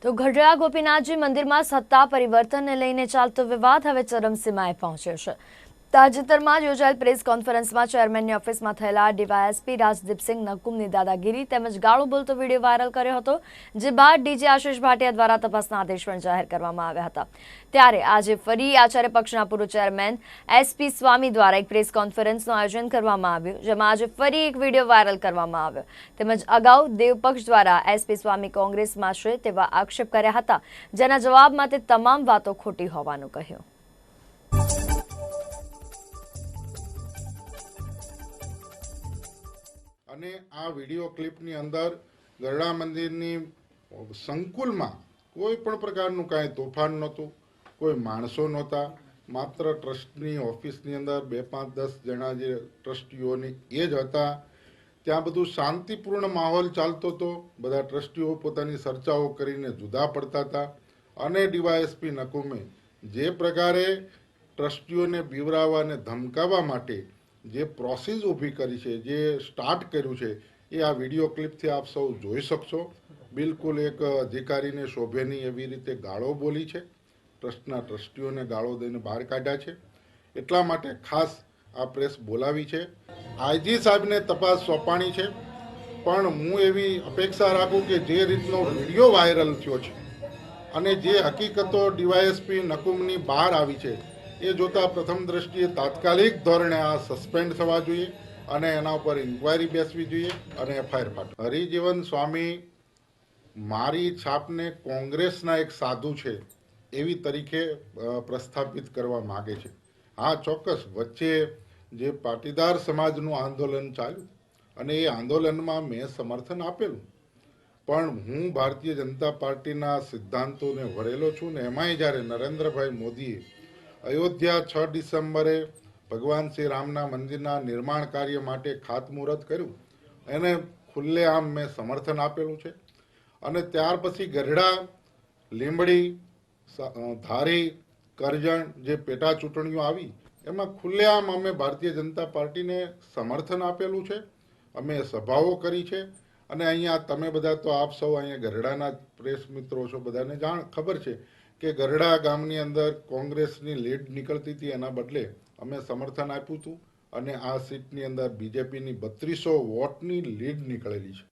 તો ગઢડા ગોપીનાથજી મંદિરમાં સત્તા પરિવર્તનને લઈને ચાલતો વિવાદ હવે ચરમસીમાએ પહોંચ્યો છે। તાજેતરમાં જ યોજાયેલ પ્રેસ કોન્ફરન્સમાં ચેરમેનની ઓફિસમાં થયેલા ડીવાયએસપી રાજદીપસિંહ નકુમની દાદાગીરી તેમજ ગાળો બોલતો વિડીયો વાયરલ કર્યો હતો, જે બાદ ડીજી આશિષ ભાટિયા દ્વારા તપાસના આદેશ પણ જાહેર કરવામાં આવ્યા હતા। ત્યારે આજે ફરી આચાર્ય પક્ષના પૂર્વ ચેરમેન એસપી સ્વામી દ્વારા એક પ્રેસ કોન્ફરન્સનું આયોજન કરવામાં આવ્યું, જેમાં આજે ફરી એક વિડીયો વાયરલ કરવામાં આવ્યો તેમજ અગાઉ દેવપક્ષ દ્વારા એસપી સ્વામી કોંગ્રેસમાં છે તેવા આક્ષેપ કર્યા હતા, જેના જવાબમાં તે તમામ વાતો ખોટી હોવાનું કહ્યું। અને આ વિડીયો ક્લિપની અંદર ગરડા મંદિરની સંકુલમાં કોઈ પણ પ્રકારનું કાંઈ તોફાન નહોતું, કોઈ માણસો નહોતા, માત્ર ટ્રસ્ટની ઓફિસની અંદર 2, 5, 10 જણા જે ટ્રસ્ટીઓની એ જ હતા। ત્યાં બધું શાંતિપૂર્ણ માહોલ ચાલતો હતો, બધા ટ્રસ્ટીઓ પોતાની ચર્ચાઓ કરીને જુદા પડતા હતા અને ડીવાયએસપી નકુમે જે પ્રકારે ટ્રસ્ટીઓને બીવરાવવા અને ધમકાવવા માટે જે પ્રોસેસ ઊભી કરી છે, જે સ્ટાર્ટ કર્યું છે, એ આ વિડીયો ક્લિપથી આપ સૌ જોઈ શકશો। બિલકુલ એક અધિકારીને શોભે નહીં એવી રીતે ગાળો બોલી છે, ટ્રસ્ટના ટ્રસ્ટીઓને ગાળો દઈને બહાર કાઢ્યા છે। એટલા માટે ખાસ આ પ્રેસ બોલાવી છે। આઈજી સાહેબને તપાસ સોંપાણી છે, પણ હું એવી અપેક્ષા રાખું કે જે રીતનો વિડીયો વાયરલ થયો છે અને જે હકીકતો ડીવાયએસપી નકુમની બહાર આવી છે, એ જોતા પ્રથમ દ્રષ્ટિએ તાત્કાલિક ધોરણે આ સસ્પેન્ડ થવા જોઈએ અને એના ઉપર ઇન્ક્વાયરી બેસવી જોઈએ અને એફઆઈઆર ફાટવી। હરિજીવન સ્વામી મારી છાપને કોંગ્રેસના એક સાધુ છે એવી તરીકે પ્રસ્થાપિત કરવા માગે છે। હા, ચોક્કસ વચ્ચે જે પાટીદાર સમાજનું આંદોલન ચાલ્યું અને એ આંદોલનમાં મેં સમર્થન આપેલું, પણ હું ભારતીય જનતા પાર્ટીના સિદ્ધાંતોને વરેલો છું ને એમાંય જ્યારે નરેન્દ્રભાઈ મોદીએ અયોધ્યા 6 ડિસેમ્બરે ભગવાન શ્રી રામના મંદિરના નિર્માણ કાર્ય માટે ખાતમુહૂર્ત કર્યું, એને ખુલ્લેઆમ મેં સમર્થન આપેલું છે। અને ત્યાર પછી ગઢડા, લીંબડી, ધારી, કરજણ જે પેટા ચૂંટણીઓ આવી એમાં ખુલ્લેઆમ અમે ભારતીય જનતા પાર્ટીને સમર્થન આપેલું છે, અમે સભાઓ કરી છે। અને અહીંયા તમે બધા તો આપ સૌ અહીંયા ગઢડાના પ્રેસ મિત્રો છો, બધાને ખબર છે કે ગઢડા ગામની અંદર કોંગ્રેસની લીડ નીકળતી હતી, એના બદલે અમે સમર્થન આપ્યું હતું અને આ સીટની અંદર બીજેપીની 3200 વોટની લીડ નીકળેલી છે।